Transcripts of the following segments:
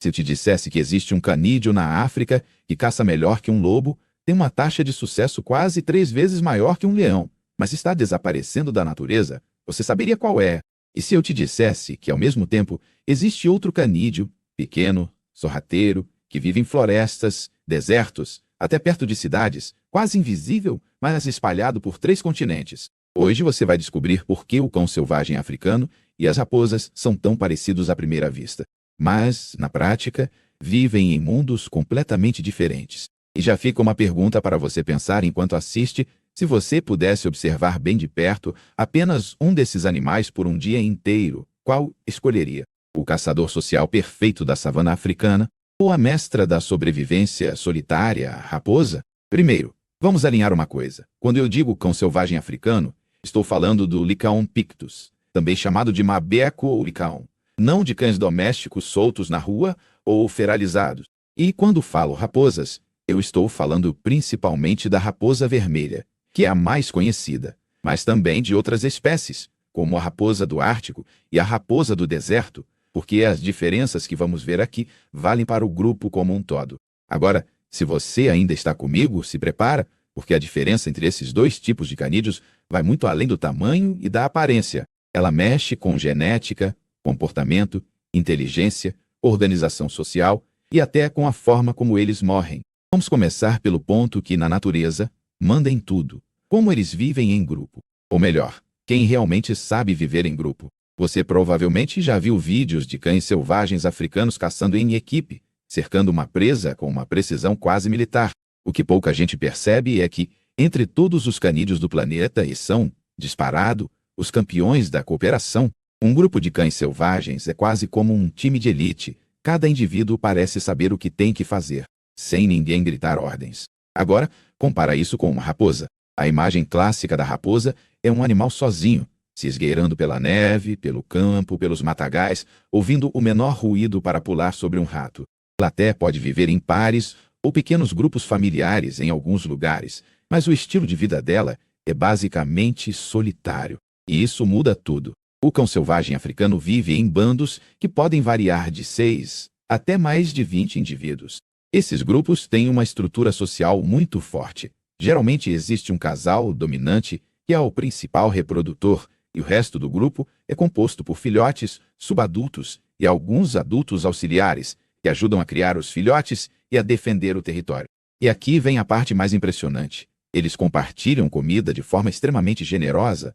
Se eu te dissesse que existe um canídeo na África que caça melhor que um lobo, tem uma taxa de sucesso quase 3 vezes maior que um leão, mas está desaparecendo da natureza, você saberia qual é? E se eu te dissesse que, ao mesmo tempo, existe outro canídeo, pequeno, sorrateiro, que vive em florestas, desertos, até perto de cidades, quase invisível, mas espalhado por 3 continentes? Hoje você vai descobrir por que o cão selvagem africano e as raposas são tão parecidos à primeira vista. Mas, na prática, vivem em mundos completamente diferentes. E já fica uma pergunta para você pensar enquanto assiste: se você pudesse observar bem de perto apenas um desses animais por um dia inteiro, qual escolheria? O caçador social perfeito da savana africana ou a mestra da sobrevivência solitária, a raposa? Primeiro, vamos alinhar uma coisa. Quando eu digo cão selvagem africano, estou falando do Lycaon pictus, também chamado de mabeco ou Lycaon, não de cães domésticos soltos na rua ou feralizados. E quando falo raposas, eu estou falando principalmente da raposa vermelha, que é a mais conhecida, mas também de outras espécies, como a raposa do Ártico e a raposa do deserto, porque as diferenças que vamos ver aqui valem para o grupo como um todo. Agora, se você ainda está comigo, se prepara, porque a diferença entre esses 2 tipos de canídeos vai muito além do tamanho e da aparência. Ela mexe com genética, comportamento, inteligência, organização social e até com a forma como eles morrem. Vamos começar pelo ponto que, na natureza, manda em tudo: como eles vivem em grupo. Ou melhor, quem realmente sabe viver em grupo. Você provavelmente já viu vídeos de cães selvagens africanos caçando em equipe, cercando uma presa com uma precisão quase militar. O que pouca gente percebe é que, entre todos os canídeos do planeta, e são, disparado, os campeões da cooperação, um grupo de cães selvagens é quase como um time de elite. Cada indivíduo parece saber o que tem que fazer, sem ninguém gritar ordens. Agora, compara isso com uma raposa. A imagem clássica da raposa é um animal sozinho, se esgueirando pela neve, pelo campo, pelos matagais, ouvindo o menor ruído para pular sobre um rato. Ela até pode viver em pares ou pequenos grupos familiares em alguns lugares, mas o estilo de vida dela é basicamente solitário. E isso muda tudo. O cão selvagem africano vive em bandos que podem variar de 6 até mais de 20 indivíduos. Esses grupos têm uma estrutura social muito forte. Geralmente existe um casal dominante que é o principal reprodutor, e o resto do grupo é composto por filhotes, subadultos e alguns adultos auxiliares, que ajudam a criar os filhotes e a defender o território. E aqui vem a parte mais impressionante. Eles compartilham comida de forma extremamente generosa.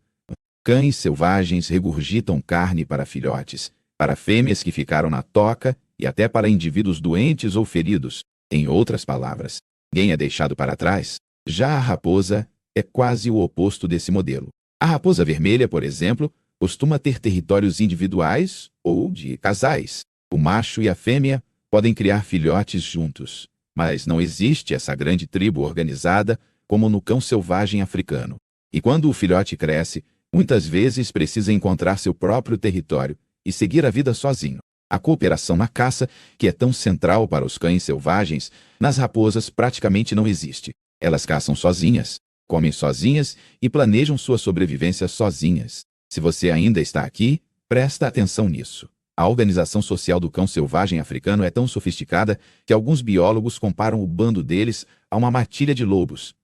Cães selvagens regurgitam carne para filhotes, para fêmeas que ficaram na toca e até para indivíduos doentes ou feridos. Em outras palavras, ninguém é deixado para trás. Já a raposa é quase o oposto desse modelo. A raposa vermelha, por exemplo, costuma ter territórios individuais ou de casais. O macho e a fêmea podem criar filhotes juntos, mas não existe essa grande tribo organizada como no cão selvagem africano. E quando o filhote cresce, muitas vezes precisa encontrar seu próprio território e seguir a vida sozinho. A cooperação na caça, que é tão central para os cães selvagens, nas raposas praticamente não existe. Elas caçam sozinhas, comem sozinhas e planejam sua sobrevivência sozinhas. Se você ainda está aqui, presta atenção nisso. A organização social do cão selvagem africano é tão sofisticada que alguns biólogos comparam o bando deles a uma matilha de lobos,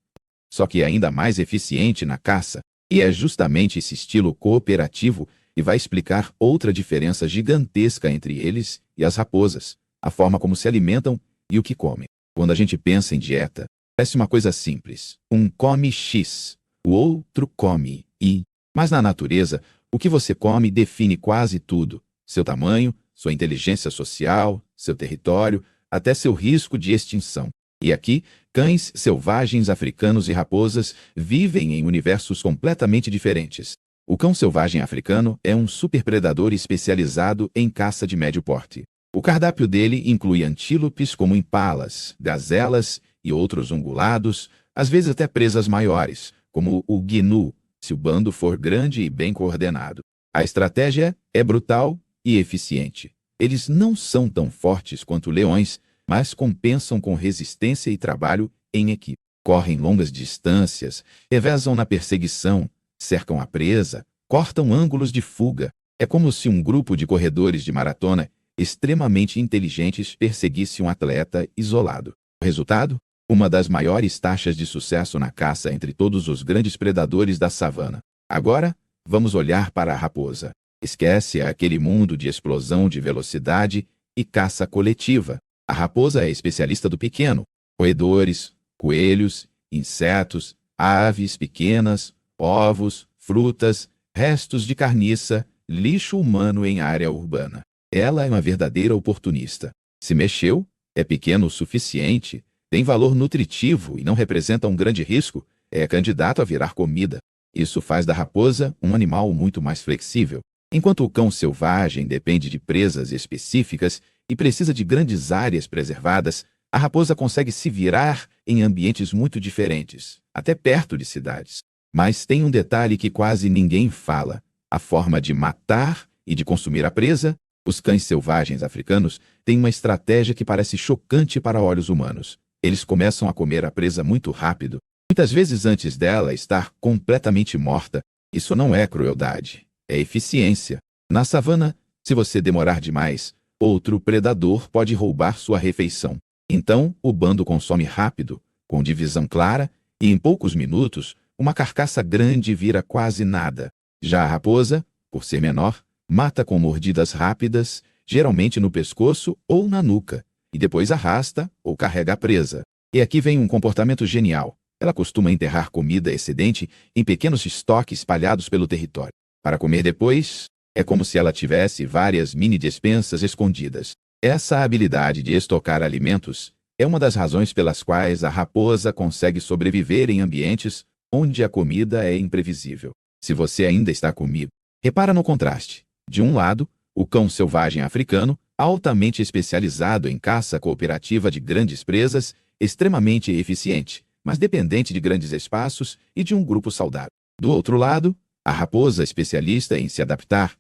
só que é ainda mais eficiente na caça. E é justamente esse estilo cooperativo que vai explicar outra diferença gigantesca entre eles e as raposas: a forma como se alimentam e o que comem. Quando a gente pensa em dieta, parece uma coisa simples. Um come X, o outro come Y. Mas na natureza, o que você come define quase tudo: seu tamanho, sua inteligência social, seu território, até seu risco de extinção. E aqui, cães selvagens africanos e raposas vivem em universos completamente diferentes. O cão selvagem africano é um superpredador especializado em caça de médio porte. O cardápio dele inclui antílopes como impalas, gazelas e outros ungulados, às vezes até presas maiores, como o gnu, se o bando for grande e bem coordenado. A estratégia é brutal e eficiente. Eles não são tão fortes quanto leões, mas compensam com resistência e trabalho em equipe. Correm longas distâncias, revezam na perseguição, cercam a presa, cortam ângulos de fuga. É como se um grupo de corredores de maratona extremamente inteligentes perseguisse um atleta isolado. O resultado? Uma das maiores taxas de sucesso na caça entre todos os grandes predadores da savana. Agora, vamos olhar para a raposa. Esquece aquele mundo de explosão de velocidade e caça coletiva. A raposa é especialista do pequeno. Roedores, coelhos, insetos, aves pequenas, ovos, frutas, restos de carniça, lixo humano em área urbana. Ela é uma verdadeira oportunista. Se mexeu, é pequeno o suficiente, tem valor nutritivo e não representa um grande risco, é candidato a virar comida. Isso faz da raposa um animal muito mais flexível. Enquanto o cão selvagem depende de presas específicas e precisa de grandes áreas preservadas, a raposa consegue se virar em ambientes muito diferentes, até perto de cidades. Mas tem um detalhe que quase ninguém fala: a forma de matar e de consumir a presa. Os cães selvagens africanos têm uma estratégia que parece chocante para olhos humanos. Eles começam a comer a presa muito rápido, muitas vezes antes dela estar completamente morta. Isso não é crueldade, é eficiência. Na savana, se você demorar demais, outro predador pode roubar sua refeição. Então, o bando consome rápido, com divisão clara, e em poucos minutos, uma carcaça grande vira quase nada. Já a raposa, por ser menor, mata com mordidas rápidas, geralmente no pescoço ou na nuca, e depois arrasta ou carrega a presa. E aqui vem um comportamento genial. Ela costuma enterrar comida excedente em pequenos estoques espalhados pelo território. Para comer depois, é como se ela tivesse várias mini-despensas escondidas. Essa habilidade de estocar alimentos é uma das razões pelas quais a raposa consegue sobreviver em ambientes onde a comida é imprevisível. Se você ainda está comigo, repara no contraste. De um lado, o cão selvagem africano, altamente especializado em caça cooperativa de grandes presas, extremamente eficiente, mas dependente de grandes espaços e de um grupo saudável. Do outro lado, a raposa especialista em se adaptar,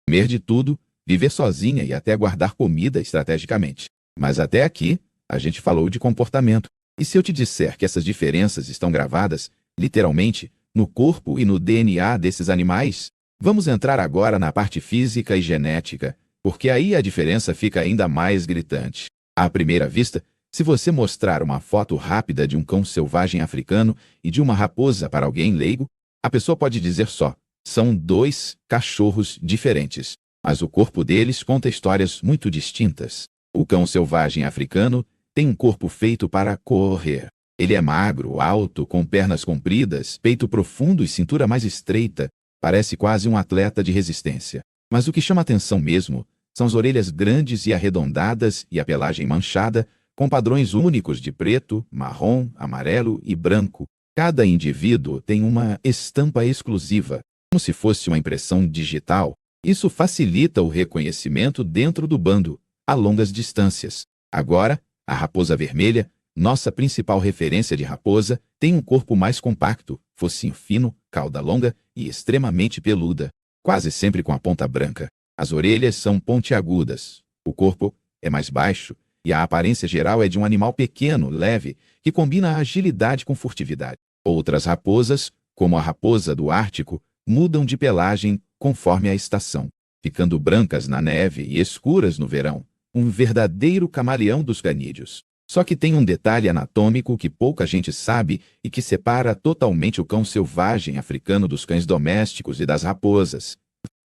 comer de tudo, viver sozinha e até guardar comida estrategicamente. Mas até aqui, a gente falou de comportamento. E se eu te disser que essas diferenças estão gravadas, literalmente, no corpo e no DNA desses animais? Vamos entrar agora na parte física e genética, porque aí a diferença fica ainda mais gritante. À primeira vista, se você mostrar uma foto rápida de um cão selvagem africano e de uma raposa para alguém leigo, a pessoa pode dizer só: são dois cachorros diferentes. Mas o corpo deles conta histórias muito distintas. O cão selvagem africano tem um corpo feito para correr. Ele é magro, alto, com pernas compridas, peito profundo e cintura mais estreita. Parece quase um atleta de resistência. Mas o que chama atenção mesmo são as orelhas grandes e arredondadas e a pelagem manchada, com padrões únicos de preto, marrom, amarelo e branco. Cada indivíduo tem uma estampa exclusiva, como se fosse uma impressão digital. Isso facilita o reconhecimento dentro do bando, a longas distâncias. Agora, a raposa vermelha, nossa principal referência de raposa, tem um corpo mais compacto, focinho fino, cauda longa e extremamente peluda, quase sempre com a ponta branca. As orelhas são pontiagudas, o corpo é mais baixo e a aparência geral é de um animal pequeno, leve, que combina a agilidade com furtividade. Outras raposas, como a raposa do Ártico, mudam de pelagem conforme a estação, ficando brancas na neve e escuras no verão, um verdadeiro camaleão dos canídeos. Só que tem um detalhe anatômico que pouca gente sabe e que separa totalmente o cão selvagem africano dos cães domésticos e das raposas: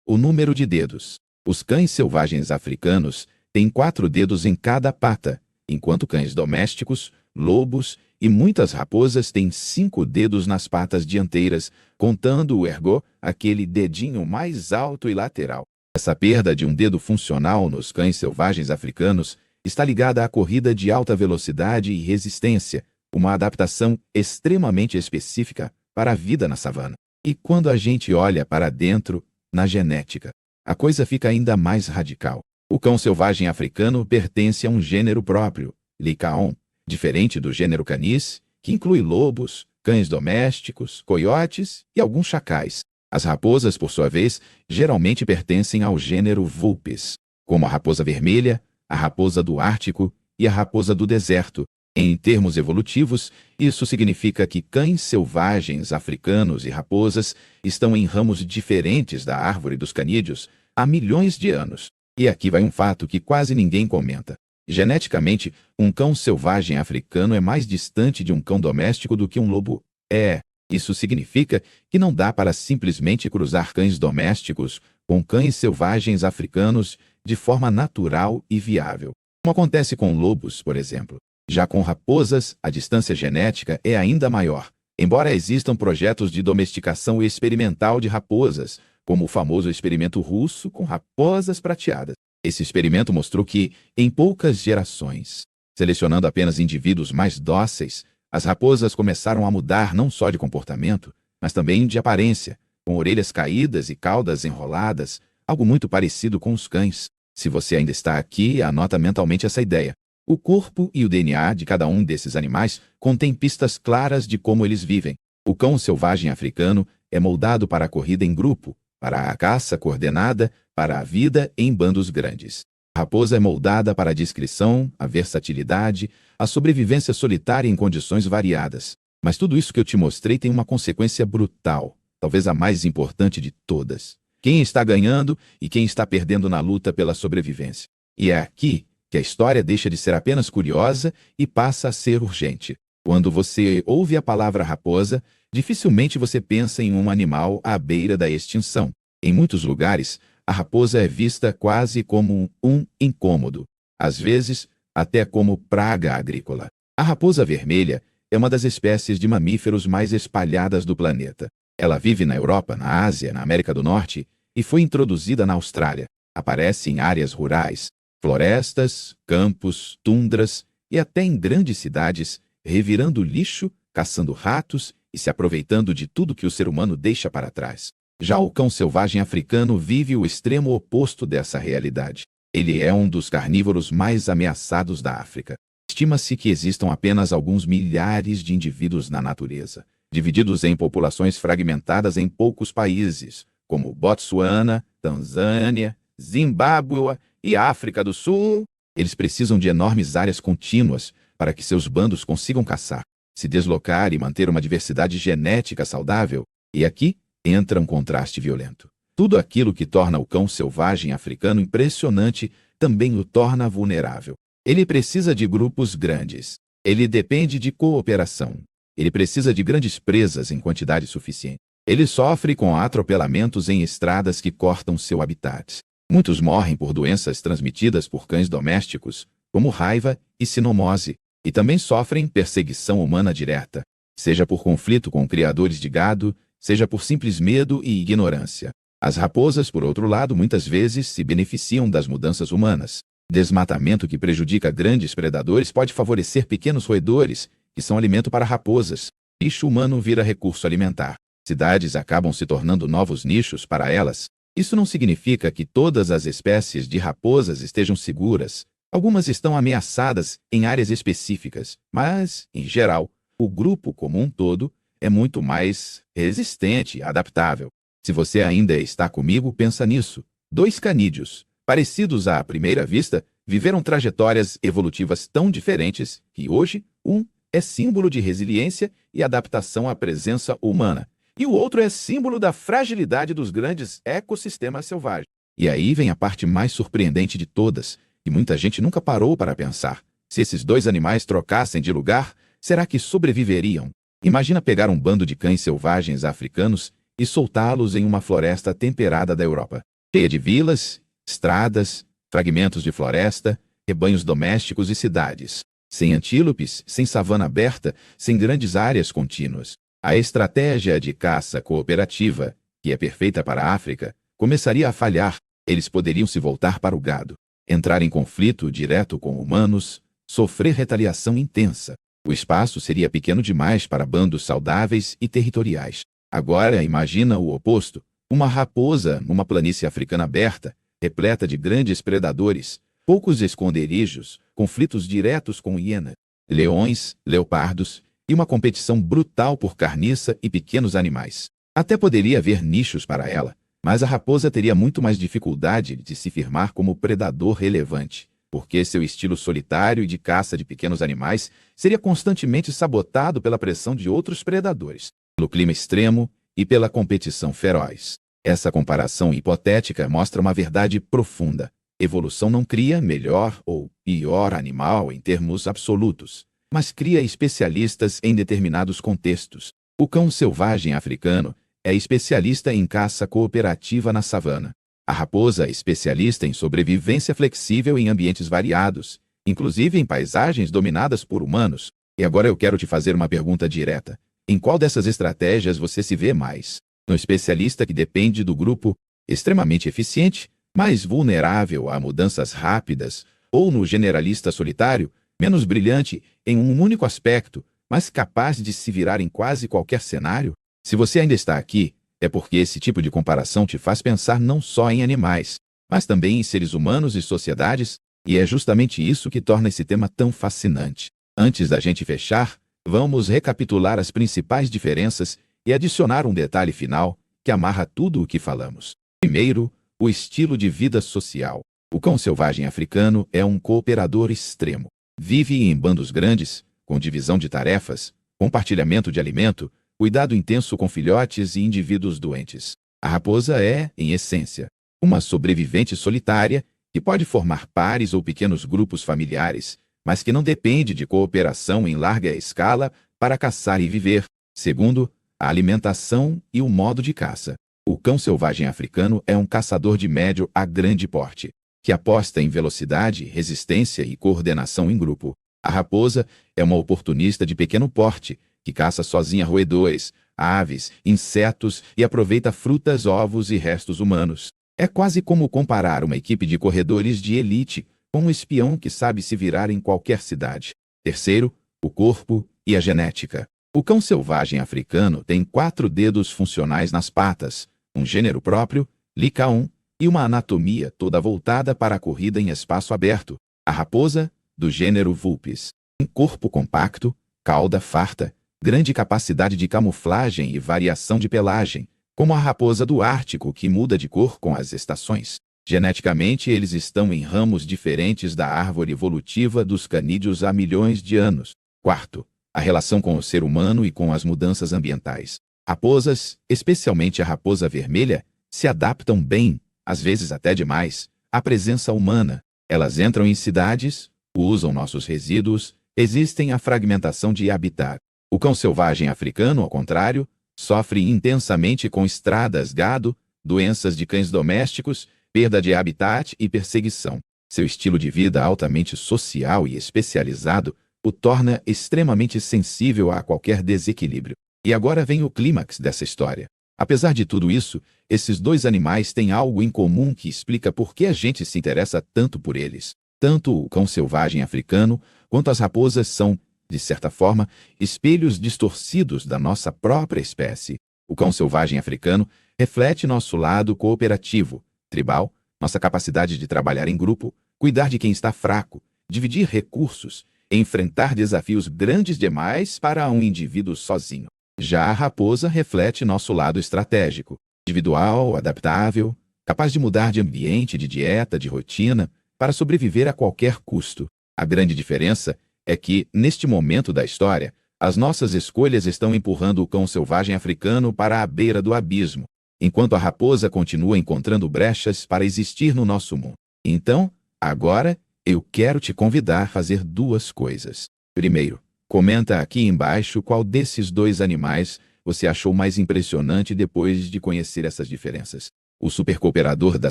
o número de dedos. Os cães selvagens africanos têm 4 dedos em cada pata, enquanto cães domésticos, lobos e muitas raposas têm 5 dedos nas patas dianteiras, contando o ergot, aquele dedinho mais alto e lateral. Essa perda de um dedo funcional nos cães selvagens africanos está ligada à corrida de alta velocidade e resistência, uma adaptação extremamente específica para a vida na savana. E quando a gente olha para dentro, na genética, a coisa fica ainda mais radical. O cão selvagem africano pertence a um gênero próprio, Lycaon, diferente do gênero Canis, que inclui lobos, cães domésticos, coiotes e alguns chacais. As raposas, por sua vez, geralmente pertencem ao gênero Vulpes, como a raposa vermelha, a raposa do Ártico e a raposa do deserto. Em termos evolutivos, isso significa que cães selvagens africanos e raposas estão em ramos diferentes da árvore dos canídeos há milhões de anos. E aqui vai um fato que quase ninguém comenta. Geneticamente, um cão selvagem africano é mais distante de um cão doméstico do que um lobo é. Isso significa que não dá para simplesmente cruzar cães domésticos com cães selvagens africanos de forma natural e viável, como acontece com lobos, por exemplo. Já com raposas, a distância genética é ainda maior, embora existam projetos de domesticação experimental de raposas, como o famoso experimento russo com raposas prateadas. Esse experimento mostrou que, em poucas gerações, selecionando apenas indivíduos mais dóceis, as raposas começaram a mudar não só de comportamento, mas também de aparência, com orelhas caídas e caudas enroladas, algo muito parecido com os cães. Se você ainda está aqui, anota mentalmente essa ideia. O corpo e o DNA de cada um desses animais contém pistas claras de como eles vivem. O cão selvagem africano é moldado para a corrida em grupo, para a caça coordenada, para a vida em bandos grandes. A raposa é moldada para a discrição, a versatilidade, a sobrevivência solitária em condições variadas. Mas tudo isso que eu te mostrei tem uma consequência brutal, talvez a mais importante de todas. Quem está ganhando e quem está perdendo na luta pela sobrevivência. E é aqui que a história deixa de ser apenas curiosa e passa a ser urgente. Quando você ouve a palavra raposa, dificilmente você pensa em um animal à beira da extinção. Em muitos lugares, a raposa é vista quase como um incômodo, às vezes até como praga agrícola. A raposa vermelha é uma das espécies de mamíferos mais espalhadas do planeta. Ela vive na Europa, na Ásia, na América do Norte e foi introduzida na Austrália. Aparece em áreas rurais, florestas, campos, tundras e até em grandes cidades, revirando lixo, caçando ratos e se aproveitando de tudo que o ser humano deixa para trás. Já o cão selvagem africano vive o extremo oposto dessa realidade. Ele é um dos carnívoros mais ameaçados da África. Estima-se que existam apenas alguns milhares de indivíduos na natureza, divididos em populações fragmentadas em poucos países, como Botsuana, Tanzânia, Zimbábue e África do Sul. Eles precisam de enormes áreas contínuas para que seus bandos consigam caçar, se deslocar e manter uma diversidade genética saudável. E aqui entra um contraste violento. Tudo aquilo que torna o cão selvagem africano impressionante também o torna vulnerável. Ele precisa de grupos grandes. Ele depende de cooperação. Ele precisa de grandes presas em quantidade suficiente. Ele sofre com atropelamentos em estradas que cortam seu habitat. Muitos morrem por doenças transmitidas por cães domésticos, como raiva e sinomose, e também sofrem perseguição humana direta, seja por conflito com criadores de gado, seja por simples medo e ignorância. As raposas, por outro lado, muitas vezes se beneficiam das mudanças humanas. Desmatamento que prejudica grandes predadores pode favorecer pequenos roedores, que são alimento para raposas. Lixo humano vira recurso alimentar. Cidades acabam se tornando novos nichos para elas. Isso não significa que todas as espécies de raposas estejam seguras. Algumas estão ameaçadas em áreas específicas, mas, em geral, o grupo como um todo é muito mais resistente e adaptável. Se você ainda está comigo, pensa nisso. 2 canídeos, parecidos à primeira vista, viveram trajetórias evolutivas tão diferentes que hoje um é símbolo de resiliência e adaptação à presença humana, e o outro é símbolo da fragilidade dos grandes ecossistemas selvagens. E aí vem a parte mais surpreendente de todas, que muita gente nunca parou para pensar. Se esses 2 animais trocassem de lugar, será que sobreviveriam? Imagina pegar um bando de cães selvagens africanos e soltá-los em uma floresta temperada da Europa, cheia de vilas, estradas, fragmentos de floresta, rebanhos domésticos e cidades, sem antílopes, sem savana aberta, sem grandes áreas contínuas. A estratégia de caça cooperativa, que é perfeita para a África, começaria a falhar. Eles poderiam se voltar para o gado, entrar em conflito direto com humanos, sofrer retaliação intensa. O espaço seria pequeno demais para bandos saudáveis e territoriais. Agora, imagina o oposto. Uma raposa numa planície africana aberta, repleta de grandes predadores, poucos esconderijos, conflitos diretos com hienas, leões, leopardos e uma competição brutal por carniça e pequenos animais. Até poderia haver nichos para ela, mas a raposa teria muito mais dificuldade de se firmar como predador relevante, porque seu estilo solitário e de caça de pequenos animais seria constantemente sabotado pela pressão de outros predadores, pelo clima extremo e pela competição feroz. Essa comparação hipotética mostra uma verdade profunda. Evolução não cria melhor ou pior animal em termos absolutos, mas cria especialistas em determinados contextos. O cão selvagem africano é especialista em caça cooperativa na savana. A raposa é especialista em sobrevivência flexível em ambientes variados, inclusive em paisagens dominadas por humanos. E agora eu quero te fazer uma pergunta direta. Em qual dessas estratégias você se vê mais? No especialista que depende do grupo, extremamente eficiente, mais vulnerável a mudanças rápidas, ou no generalista solitário, menos brilhante em um único aspecto, mas capaz de se virar em quase qualquer cenário? Se você ainda está aqui, é porque esse tipo de comparação te faz pensar não só em animais, mas também em seres humanos e sociedades, e é justamente isso que torna esse tema tão fascinante. Antes da gente fechar, vamos recapitular as principais diferenças e adicionar um detalhe final que amarra tudo o que falamos. Primeiro, o estilo de vida social. O cão selvagem africano é um cooperador extremo. Vive em bandos grandes, com divisão de tarefas, compartilhamento de alimento, cuidado intenso com filhotes e indivíduos doentes. A raposa é, em essência, uma sobrevivente solitária que pode formar pares ou pequenos grupos familiares, mas que não depende de cooperação em larga escala para caçar e viver. Segundo, a alimentação e o modo de caça. O cão selvagem africano é um caçador de médio a grande porte, que aposta em velocidade, resistência e coordenação em grupo. A raposa é uma oportunista de pequeno porte, que caça sozinha roedores, aves, insetos e aproveita frutas, ovos e restos humanos. É quase como comparar uma equipe de corredores de elite com um espião que sabe se virar em qualquer cidade. Terceiro, o corpo e a genética. O cão selvagem africano tem 4 dedos funcionais nas patas, um gênero próprio, Lycaon, e uma anatomia toda voltada para a corrida em espaço aberto. A raposa, do gênero Vulpes. Um corpo compacto, cauda farta, grande capacidade de camuflagem e variação de pelagem, como a raposa do Ártico que muda de cor com as estações. Geneticamente, eles estão em ramos diferentes da árvore evolutiva dos canídeos há milhões de anos. Quarto, a relação com o ser humano e com as mudanças ambientais. Raposas, especialmente a raposa vermelha, se adaptam bem, às vezes até demais, à presença humana. Elas entram em cidades, usam nossos resíduos, existem a fragmentação de habitat. O cão selvagem africano, ao contrário, sofre intensamente com estradas, gado, doenças de cães domésticos, perda de habitat e perseguição. Seu estilo de vida altamente social e especializado o torna extremamente sensível a qualquer desequilíbrio. E agora vem o clímax dessa história. Apesar de tudo isso, esses dois animais têm algo em comum que explica por que a gente se interessa tanto por eles. Tanto o cão selvagem africano quanto as raposas são, de certa forma, espelhos distorcidos da nossa própria espécie. O cão selvagem africano reflete nosso lado cooperativo, tribal, nossa capacidade de trabalhar em grupo, cuidar de quem está fraco, dividir recursos, enfrentar desafios grandes demais para um indivíduo sozinho. Já a raposa reflete nosso lado estratégico, individual, adaptável, capaz de mudar de ambiente, de dieta, de rotina, para sobreviver a qualquer custo. A grande diferença é que, neste momento da história, as nossas escolhas estão empurrando o cão selvagem africano para a beira do abismo, enquanto a raposa continua encontrando brechas para existir no nosso mundo. Então, agora, eu quero te convidar a fazer 2 coisas. Primeiro, comenta aqui embaixo qual desses 2 animais você achou mais impressionante depois de conhecer essas diferenças. O supercooperador da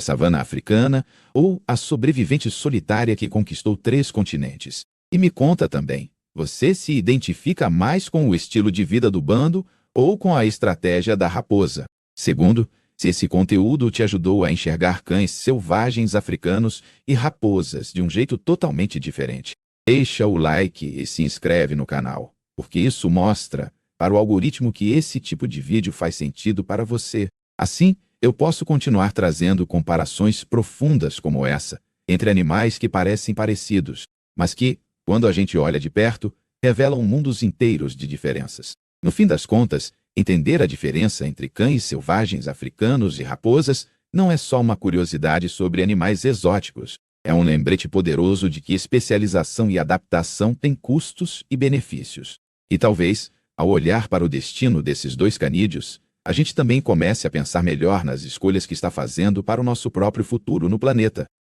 savana africana ou a sobrevivente solitária que conquistou 3 continentes. E me conta também, você se identifica mais com o estilo de vida do bando ou com a estratégia da raposa? Segundo, se esse conteúdo te ajudou a enxergar cães selvagens africanos e raposas de um jeito totalmente diferente. Deixa o like e se inscreve no canal, porque isso mostra para o algoritmo que esse tipo de vídeo faz sentido para você. Assim, eu posso continuar trazendo comparações profundas como essa, entre animais que parecem parecidos, mas que, quando a gente olha de perto, revelam mundos inteiros de diferenças. No fim das contas, entender a diferença entre cães selvagens africanos e raposas não é só uma curiosidade sobre animais exóticos. É um lembrete poderoso de que especialização e adaptação têm custos e benefícios. E talvez, ao olhar para o destino desses 2 canídeos, a gente também comece a pensar melhor nas escolhas que está fazendo para o nosso próprio futuro no planeta.